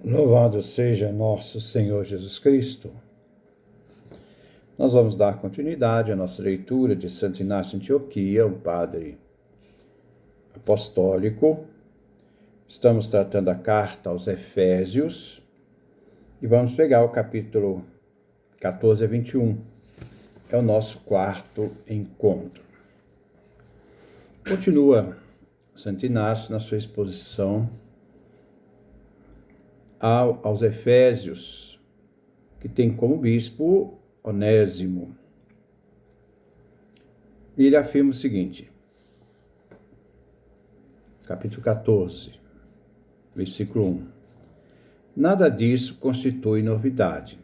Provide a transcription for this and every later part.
Louvado seja nosso Senhor Jesus Cristo. Nós vamos dar continuidade à nossa leitura de Santo Inácio de Antioquia, um padre apostólico. Estamos tratando a carta aos Efésios e vamos pegar o capítulo 14 a 21. É o nosso quarto encontro. Continua Santo Inácio na sua exposição aos Efésios, que tem como bispo Onésimo. E ele afirma o seguinte, capítulo 14, versículo 1. Nada disso constitui novidade.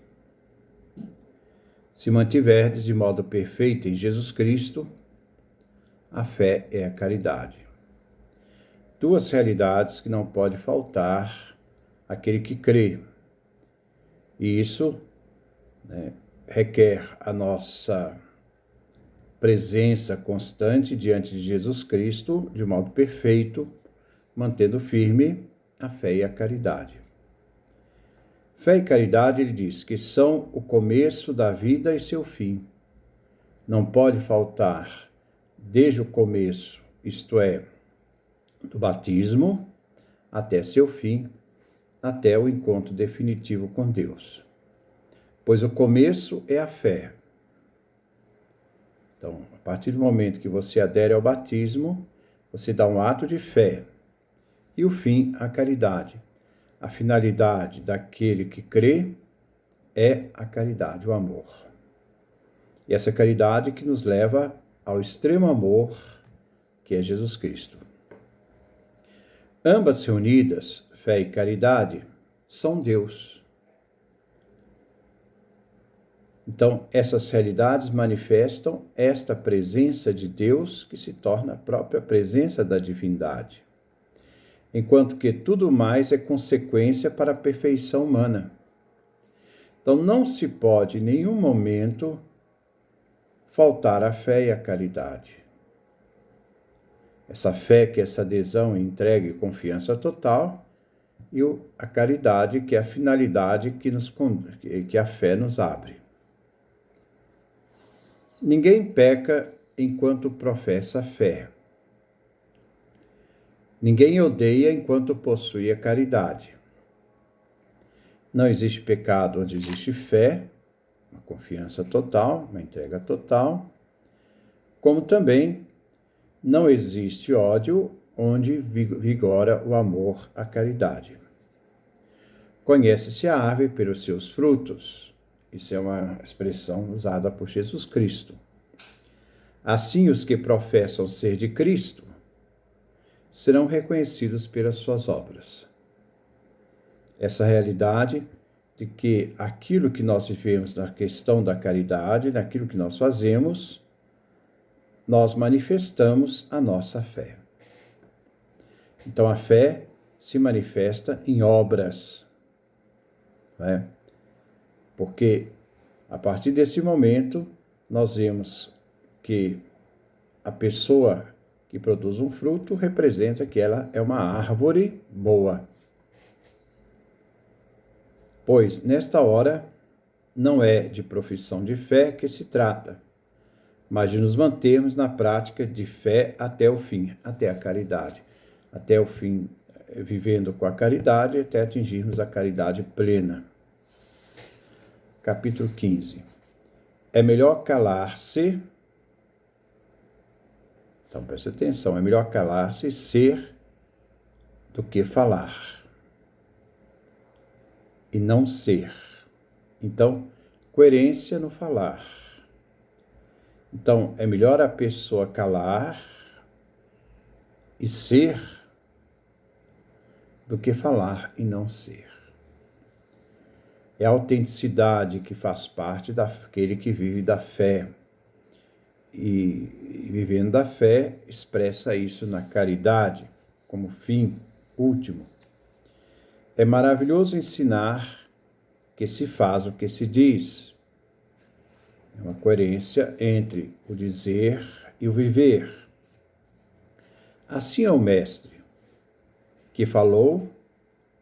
Se mantiverdes de modo perfeito em Jesus Cristo, a fé é a caridade. Duas realidades que não pode faltar aquele que crê. E isso requer a nossa presença constante diante de Jesus Cristo, de modo perfeito, mantendo firme a fé e a caridade. Fé e caridade, ele diz, que são o começo da vida e seu fim. Não pode faltar desde o começo, isto é, do batismo, até seu fim, até o encontro definitivo com Deus. Pois o começo é a fé. Então, a partir do momento que você adere ao batismo, você dá um ato de fé. E o fim, a caridade. A finalidade daquele que crê é a caridade, o amor. E essa caridade que nos leva ao extremo amor, que é Jesus Cristo. Ambas reunidas, fé e caridade, são Deus. Então, essas realidades manifestam esta presença de Deus que se torna a própria presença da divindade, enquanto que tudo mais é consequência para a perfeição humana. Então, não se pode em nenhum momento faltar a fé e a caridade. Essa fé que é essa adesão, entrega e confiança total, e a caridade que é a finalidade que a fé nos abre. Ninguém peca enquanto professa a fé. Ninguém odeia enquanto possui a caridade. Não existe pecado onde existe fé, uma confiança total, uma entrega total, como também não existe ódio onde vigora o amor à caridade. Conhece-se a árvore pelos seus frutos. Isso é uma expressão usada por Jesus Cristo. Assim, os que professam ser de Cristo serão reconhecidos pelas suas obras. Essa realidade de que aquilo que nós vivemos na questão da caridade, naquilo que nós fazemos, nós manifestamos a nossa fé. Então, a fé se manifesta em obras, né? Porque a partir desse momento nós vemos que a pessoa que produz um fruto representa que ela é uma árvore boa. Pois nesta hora não é de profissão de fé que se trata, mas de nos mantermos na prática de fé até o fim, até a caridade, até o fim, vivendo com a caridade até atingirmos a caridade plena. Capítulo 15. É melhor calar-se, então preste atenção, é melhor calar-se e ser do que falar, e não ser. Então, coerência no falar. Então, é melhor a pessoa calar e ser do que falar e não ser. É a autenticidade que faz parte daquele que vive da fé. E vivendo da fé, expressa isso na caridade, como fim último. É maravilhoso ensinar que se faz o que se diz. É uma coerência entre o dizer e o viver. Assim é o mestre, que falou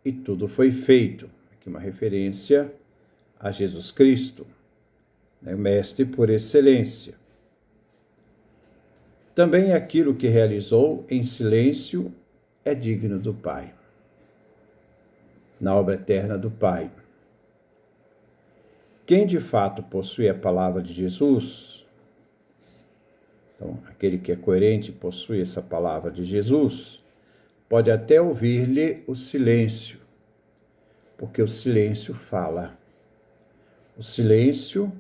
e tudo foi feito. Aqui uma referência a Jesus Cristo, né, mestre por excelência. Também aquilo que realizou em silêncio é digno do Pai, na obra eterna do Pai. Quem de fato possui a palavra de Jesus, então aquele que é coerente e possui essa palavra de Jesus, pode até ouvir-lhe o silêncio, porque o silêncio fala. O silêncio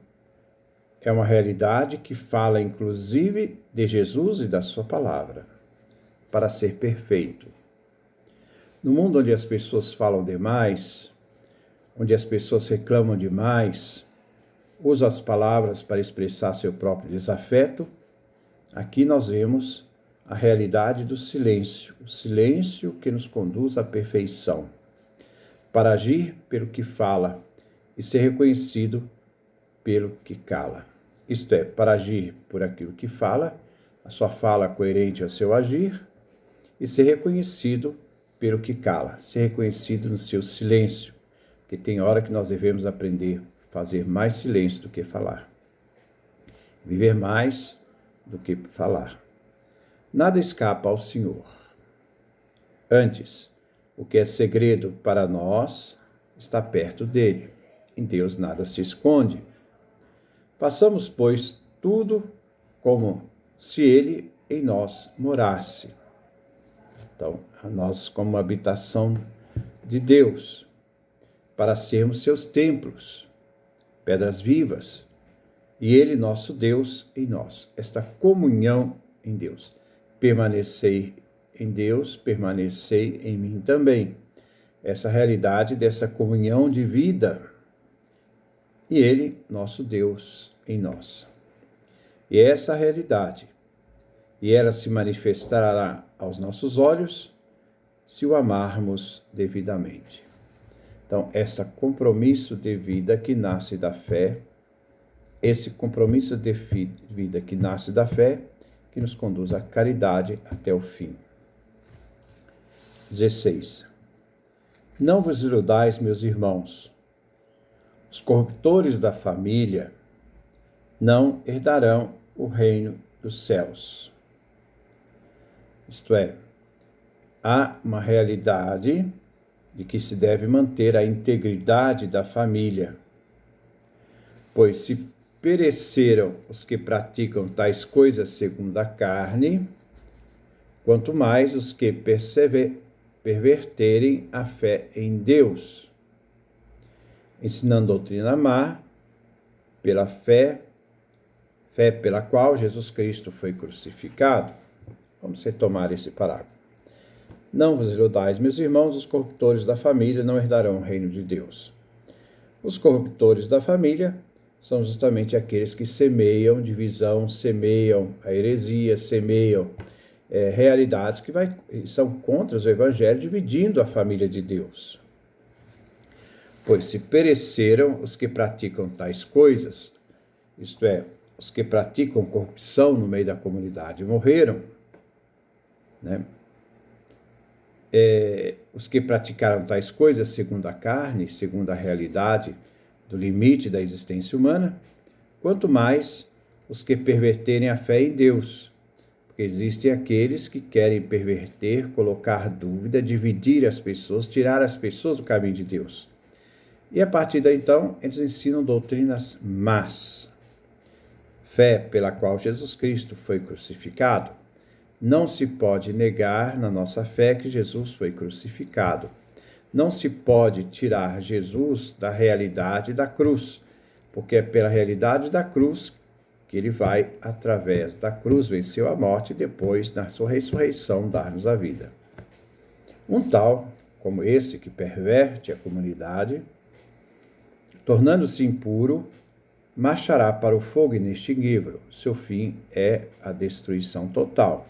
é uma realidade que fala inclusive de Jesus e da sua palavra, para ser perfeito. No mundo onde as pessoas falam demais, onde as pessoas reclamam demais, usam as palavras para expressar seu próprio desafeto, aqui nós vemos a realidade do silêncio, o silêncio que nos conduz à perfeição, para agir pelo que fala e ser reconhecido pelo que cala. Isto é, para agir por aquilo que fala, a sua fala coerente ao seu agir, e ser reconhecido pelo que cala, ser reconhecido no seu silêncio, porque tem hora que nós devemos aprender a fazer mais silêncio do que falar, viver mais do que falar. Nada escapa ao Senhor. Antes, o que é segredo para nós está perto dele. Em Deus nada se esconde. Façamos, pois, tudo como se ele em nós morasse. Então, a nós como habitação de Deus, para sermos seus templos, pedras vivas, e ele, nosso Deus, em nós. Esta comunhão em Deus. Permanecei em Deus, permanecei em mim também. Essa realidade dessa comunhão de vida, e ele, nosso Deus, em nós. E essa realidade, e ela se manifestará aos nossos olhos, se o amarmos devidamente. Então, esse compromisso de vida que nasce da fé, esse compromisso de vida que nasce da fé, que nos conduz à caridade até o fim. 16. Não vos iludais, meus irmãos. Os corruptores da família não herdarão o reino dos céus. Isto é, há uma realidade de que se deve manter a integridade da família, pois se pereceram os que praticam tais coisas segundo a carne, quanto mais os que perverterem a fé em Deus, ensinando doutrina má, pela fé pela qual Jesus Cristo foi crucificado. Vamos retomar esse parágrafo. Não vos iludais, meus irmãos, os corruptores da família não herdarão o reino de Deus. Os corruptores da família são justamente aqueles que semeiam divisão, semeiam a heresia, semeiam realidades que são contra o evangelho, dividindo a família de Deus. Pois se pereceram os que praticam tais coisas, isto é, os que praticam corrupção no meio da comunidade, morreram, né? Os que praticaram tais coisas segundo a carne, segundo a realidade do limite da existência humana, quanto mais os que perverterem a fé em Deus, porque existem aqueles que querem perverter, colocar dúvida, dividir as pessoas, tirar as pessoas do caminho de Deus. E a partir daí, então, eles ensinam doutrinas más. Fé pela qual Jesus Cristo foi crucificado. Não se pode negar na nossa fé que Jesus foi crucificado. Não se pode tirar Jesus da realidade da cruz, porque é pela realidade da cruz que ele vai, através da cruz, venceu a morte e depois, na sua ressurreição, dar-nos a vida. Um tal como esse que perverte a comunidade, tornando-se impuro, marchará para o fogo inextinguível. Seu fim é a destruição total.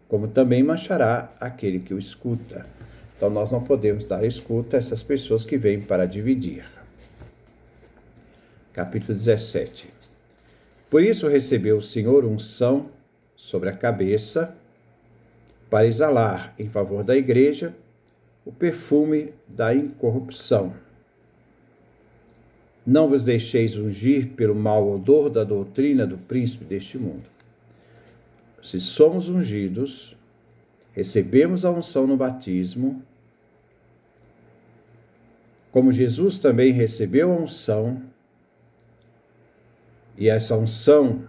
Como também marchará aquele que o escuta. Então, nós não podemos dar escuta a essas pessoas que vêm para dividir. Capítulo 17. Por isso recebeu o Senhor unção sobre a cabeça, para exalar em favor da igreja o perfume da incorrupção. Não vos deixeis ungir pelo mau odor da doutrina do príncipe deste mundo. Se somos ungidos, recebemos a unção no batismo, como Jesus também recebeu a unção, e essa unção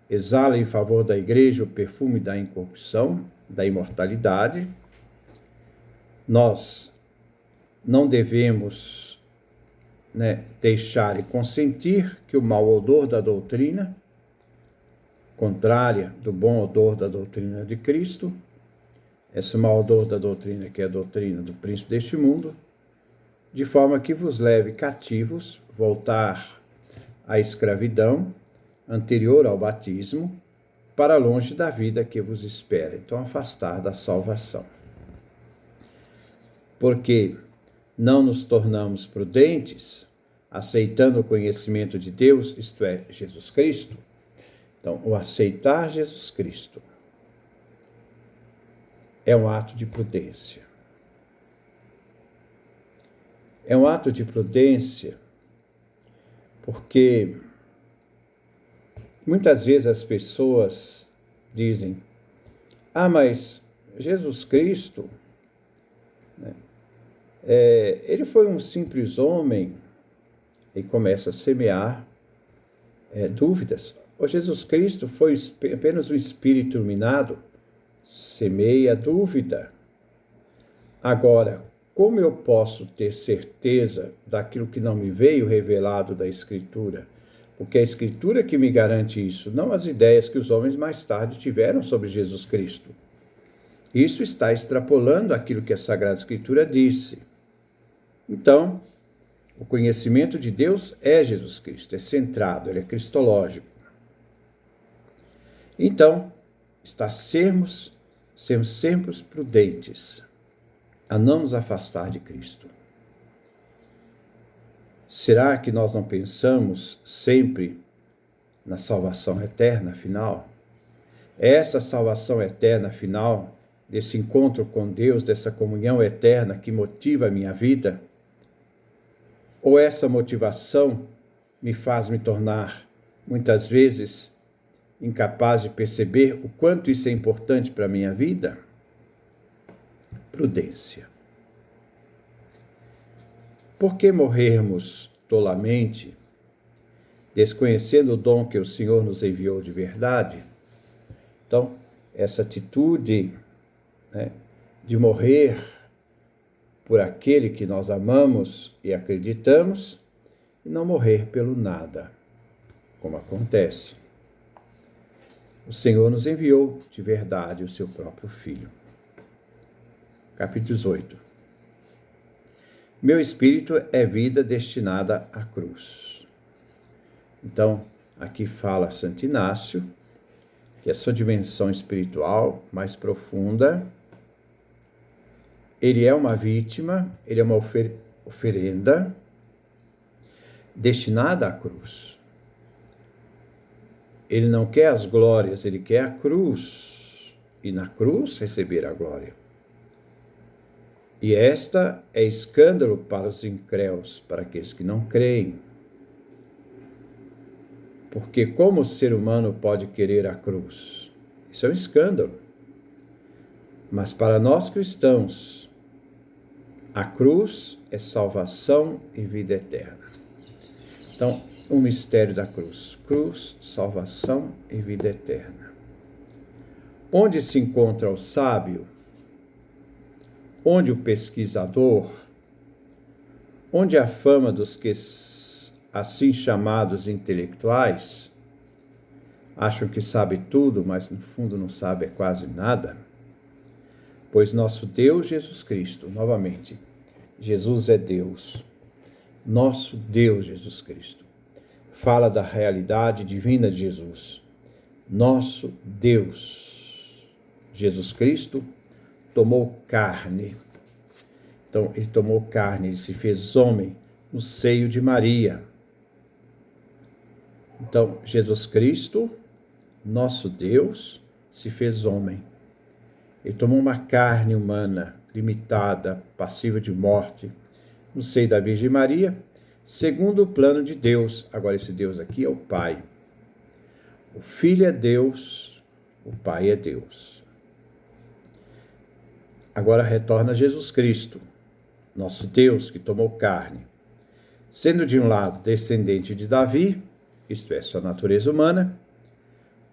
exala em favor da igreja o perfume da incorrupção, da imortalidade, nós não devemos deixar e consentir que o mau odor da doutrina, contrária do bom odor da doutrina de Cristo, esse mau odor da doutrina que é a doutrina do príncipe deste mundo, de forma que vos leve cativos, voltar à escravidão anterior ao batismo, para longe da vida que vos espera. Então, afastar da salvação. Porque não nos tornamos prudentes, aceitando o conhecimento de Deus, isto é, Jesus Cristo. Então, o aceitar Jesus Cristo é um ato de prudência. É um ato de prudência porque muitas vezes as pessoas dizem: mas Jesus Cristo, ele foi um simples homem, e começa a semear dúvidas. O Jesus Cristo foi apenas um espírito iluminado, semeia dúvida. Agora, como eu posso ter certeza daquilo que não me veio revelado da Escritura? Porque é a Escritura que me garante isso, não as ideias que os homens mais tarde tiveram sobre Jesus Cristo. Isso está extrapolando aquilo que a Sagrada Escritura disse. Então, o conhecimento de Deus é Jesus Cristo, é centrado, ele é cristológico. Então, sermos sempre prudentes a não nos afastar de Cristo. Será que nós não pensamos sempre na salvação eterna, afinal? É essa salvação eterna, afinal, desse encontro com Deus, dessa comunhão eterna que motiva a minha vida? Ou essa motivação me faz me tornar, muitas vezes, incapaz de perceber o quanto isso é importante para a minha vida? Prudência. Por que morrermos tolamente, desconhecendo o dom que o Senhor nos enviou de verdade? Então, essa atitude de morrer por aquele que nós amamos e acreditamos, e não morrer pelo nada, como acontece. O Senhor nos enviou de verdade o seu próprio Filho. Capítulo 18. Meu espírito é vida destinada à cruz. Então, aqui fala Santo Inácio, que a sua dimensão espiritual mais profunda, ele é uma vítima, ele é uma oferenda destinada à cruz. Ele não quer as glórias, ele quer a cruz, e na cruz receber a glória. E esta é escândalo para os incréus, para aqueles que não creem. Porque como o ser humano pode querer a cruz? Isso é um escândalo. Mas para nós cristãos, a cruz é salvação e vida eterna. Então, o mistério da cruz. Cruz, salvação e vida eterna. Onde se encontra o sábio? Onde o pesquisador? Onde a fama dos que, assim chamados intelectuais, acham que sabe tudo, mas no fundo não sabe quase nada? Pois nosso Deus Jesus Cristo, novamente, Jesus é Deus, nosso Deus Jesus Cristo, fala da realidade divina de Jesus, nosso Deus Jesus Cristo, tomou carne. Então, ele tomou carne, ele se fez homem no seio de Maria. Então, Jesus Cristo, nosso Deus, se fez homem. Ele tomou uma carne humana, limitada, passiva de morte, no seio da Virgem Maria, segundo o plano de Deus. Agora, esse Deus aqui é o Pai. O Filho é Deus, o Pai é Deus. Agora retorna Jesus Cristo, nosso Deus que tomou carne, sendo de um lado descendente de Davi, isto é, sua natureza humana,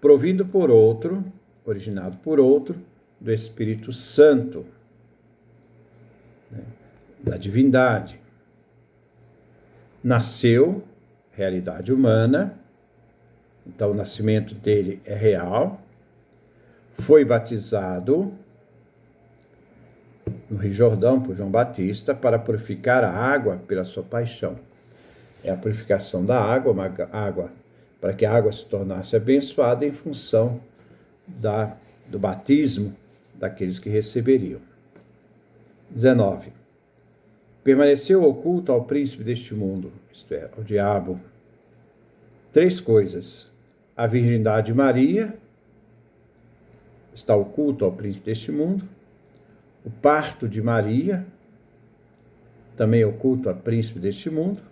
provindo por outro, originado por outro, do Espírito Santo, da divindade. Nasceu, realidade humana, então o nascimento dele é real, foi batizado no Rio Jordão por João Batista para purificar a água pela sua paixão. É a purificação da água, para que a água se tornasse abençoada em função do batismo daqueles que receberiam. 19. Permaneceu oculto ao príncipe deste mundo, isto é, ao diabo, 3 coisas. A virgindade de Maria está oculto ao príncipe deste mundo. O parto de Maria, também oculto ao príncipe deste mundo,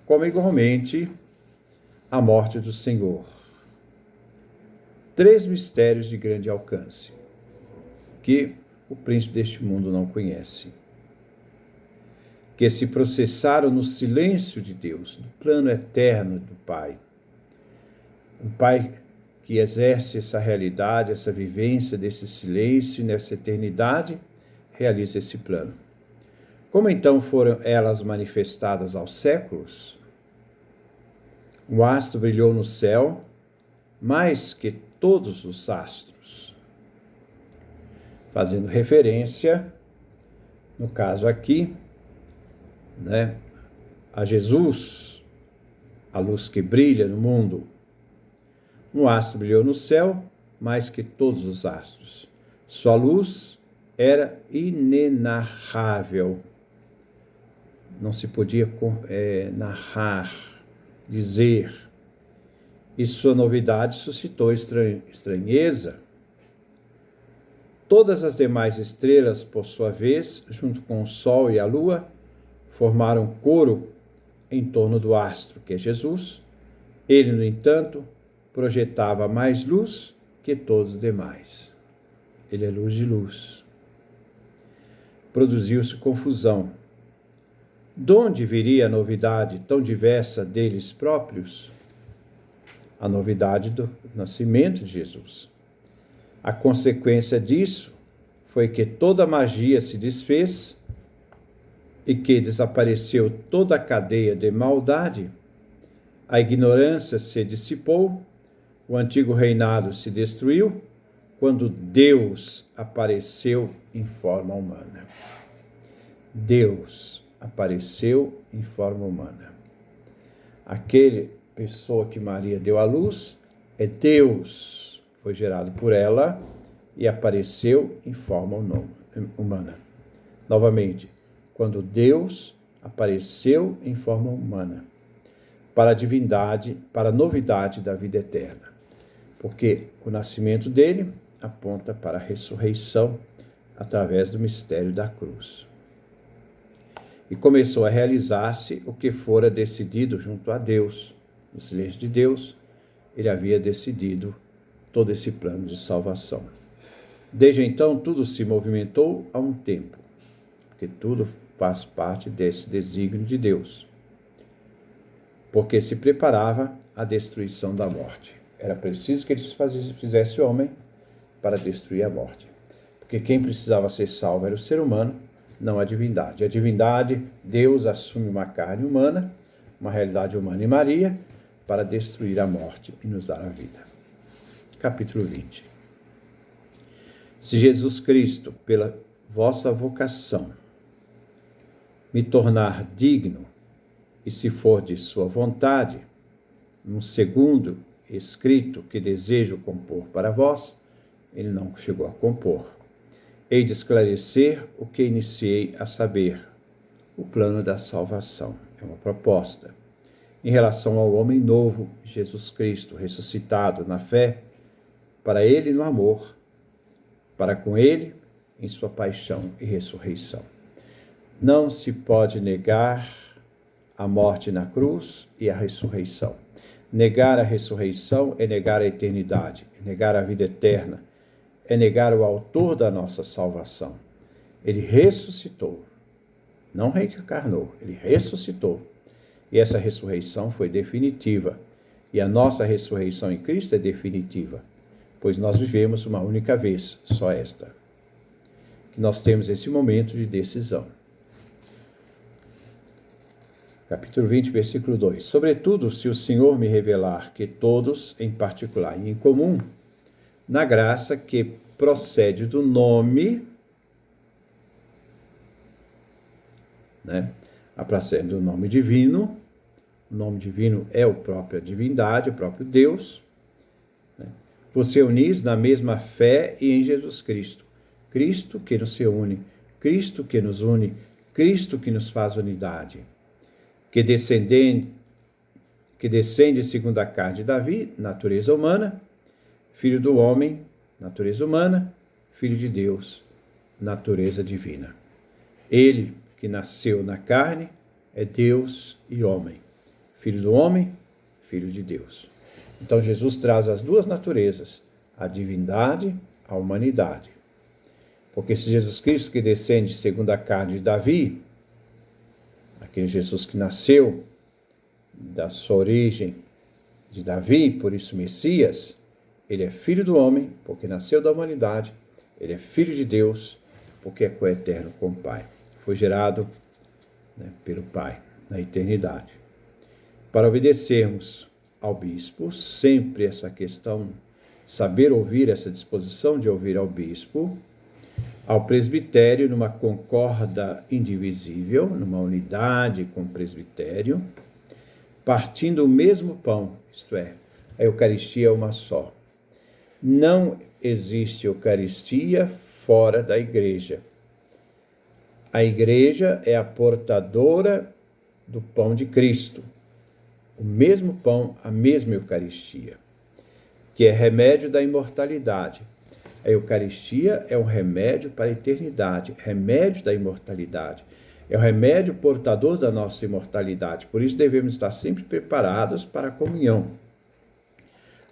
como igualmente a morte do Senhor. 3 mistérios de grande alcance, que o príncipe deste mundo não conhece, que se processaram no silêncio de Deus, no plano eterno do Pai. Um Pai que exerce essa realidade, essa vivência desse silêncio, nessa eternidade, realiza esse plano. Como então foram elas manifestadas aos séculos? Um astro brilhou no céu, mais que todos os astros, fazendo referência, no caso aqui, a Jesus, a luz que brilha no mundo. Um astro brilhou no céu, mais que todos os astros. Sua luz era inenarrável. Não se podia narrar, dizer. E sua novidade suscitou estranheza. Todas as demais estrelas, por sua vez, junto com o Sol e a Lua, formaram coro em torno do astro, que é Jesus. Ele, no entanto, projetava mais luz que todos os demais. Ele é luz de luz. Produziu-se confusão. De onde viria a novidade tão diversa deles próprios? A novidade do nascimento de Jesus. A consequência disso foi que toda a magia se desfez e que desapareceu toda a cadeia de maldade, a ignorância se dissipou, o antigo reinado se destruiu, quando Deus apareceu em forma humana. Deus apareceu em forma humana. Aquele pessoa que Maria deu à luz é Deus, foi gerado por ela e apareceu em forma humana. Novamente, quando Deus apareceu em forma humana, para a divindade, para a novidade da vida eterna. Porque o nascimento dele aponta para a ressurreição através do mistério da cruz. E começou a realizar-se o que fora decidido junto a Deus. No silêncio de Deus, ele havia decidido todo esse plano de salvação. Desde então, tudo se movimentou a um tempo, porque tudo faz parte desse desígnio de Deus, porque se preparava a destruição da morte. Era preciso que ele fizesse o homem para destruir a morte, porque quem precisava ser salvo era o ser humano, não a divindade. A divindade, Deus assume uma carne humana, uma realidade humana em Maria, para destruir a morte e nos dar a vida. Capítulo 20. Se Jesus Cristo, pela vossa vocação, me tornar digno, e se for de sua vontade, num segundo escrito que desejo compor para vós, ele não chegou a compor. Hei de esclarecer o que iniciei a saber, o plano da salvação. É uma proposta. Em relação ao homem novo, Jesus Cristo, ressuscitado na fé, para ele no amor, para com ele em sua paixão e ressurreição. Não se pode negar a morte na cruz e a ressurreição. Negar a ressurreição é negar a eternidade, é negar a vida eterna, é negar o autor da nossa salvação. Ele ressuscitou, não reencarnou, ele ressuscitou. E essa ressurreição foi definitiva. E a nossa ressurreição em Cristo é definitiva, pois nós vivemos uma única vez, só esta. Que nós temos esse momento de decisão. Capítulo 20, versículo 2. Sobretudo, se o Senhor me revelar que todos, em particular e em comum, na graça que procede do nome, a procede do nome divino, o nome divino é a própria divindade, o próprio Deus, você unis na mesma fé e em Jesus Cristo. Cristo que nos une, Cristo que nos une, Cristo que nos faz unidade. Que descende segundo a carne de Davi, natureza humana, filho do homem, natureza humana, filho de Deus, natureza divina. Ele que nasceu na carne é Deus e homem, filho do homem, filho de Deus. Então Jesus traz as duas naturezas, a divindade, a humanidade. Porque se Jesus Cristo que descende segundo a carne de Davi, aquele Jesus que nasceu da sua origem de Davi, por isso Messias, ele é filho do homem, porque nasceu da humanidade, ele é filho de Deus, porque é coeterno com o Pai. Foi gerado pelo Pai na eternidade. Para obedecermos ao bispo, sempre essa questão, saber ouvir, essa disposição de ouvir ao bispo, ao presbitério, numa concorda indivisível, numa unidade com o presbitério, partindo o mesmo pão, isto é, a Eucaristia é uma só. Não existe Eucaristia fora da igreja. A igreja é a portadora do pão de Cristo, o mesmo pão, a mesma Eucaristia, que é remédio da imortalidade. A Eucaristia é um remédio para a eternidade, remédio da imortalidade. É o remédio portador da nossa imortalidade. Por isso devemos estar sempre preparados para a comunhão.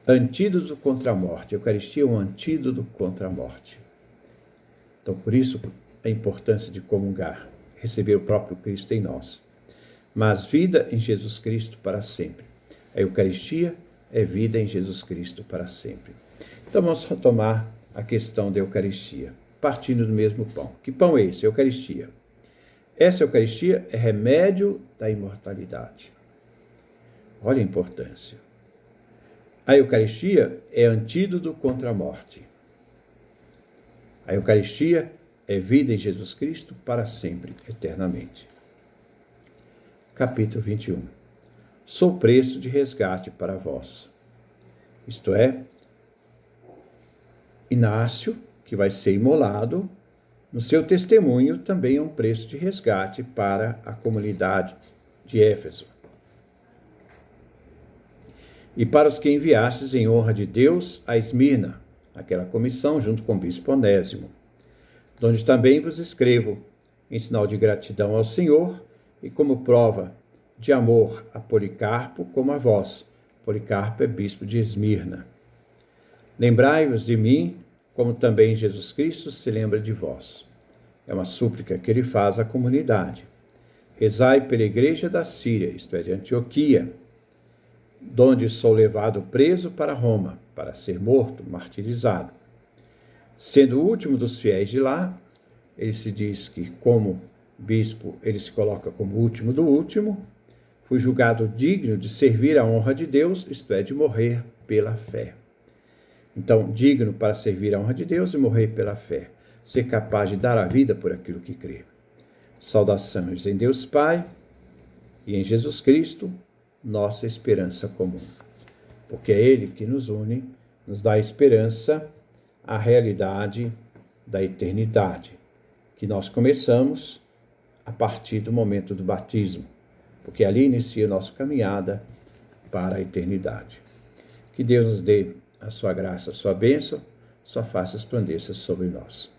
Antídoto contra a morte. A Eucaristia é um antídoto contra a morte. Então, por isso, a importância de comungar, receber o próprio Cristo em nós. Mas vida em Jesus Cristo para sempre. A Eucaristia é vida em Jesus Cristo para sempre. Então, vamos retomar a questão da Eucaristia, partindo do mesmo pão. Que pão é esse? Eucaristia. Essa Eucaristia é remédio da imortalidade. Olha a importância. A Eucaristia é antídoto contra a morte. A Eucaristia é vida em Jesus Cristo para sempre, eternamente. Capítulo 21. Sou preço de resgate para vós. Isto é, Inácio, que vai ser imolado, no seu testemunho também é um preço de resgate para a comunidade de Éfeso. E para os que enviastes em honra de Deus a Esmirna, aquela comissão junto com o bispo Onésimo, donde também vos escrevo, em sinal de gratidão ao Senhor e como prova de amor a Policarpo como a vós. Policarpo é bispo de Esmirna. Lembrai-vos de mim, como também Jesus Cristo se lembra de vós. É uma súplica que ele faz à comunidade. Rezai pela igreja da Síria, isto é, de Antioquia, donde sou levado preso para Roma, para ser morto, martirizado. Sendo o último dos fiéis de lá, ele se diz que, como bispo, ele se coloca como o último do último, fui julgado digno de servir a honra de Deus, isto é, de morrer pela fé. Então, digno para servir a honra de Deus e morrer pela fé, ser capaz de dar a vida por aquilo que crê. Saudações em Deus Pai e em Jesus Cristo, nossa esperança comum. Porque é Ele que nos une, nos dá a esperança, a realidade da eternidade, que nós começamos a partir do momento do batismo, porque ali inicia a nossa caminhada para a eternidade. Que Deus nos dê a sua graça, a sua bênção, sua face resplandeça sobre nós.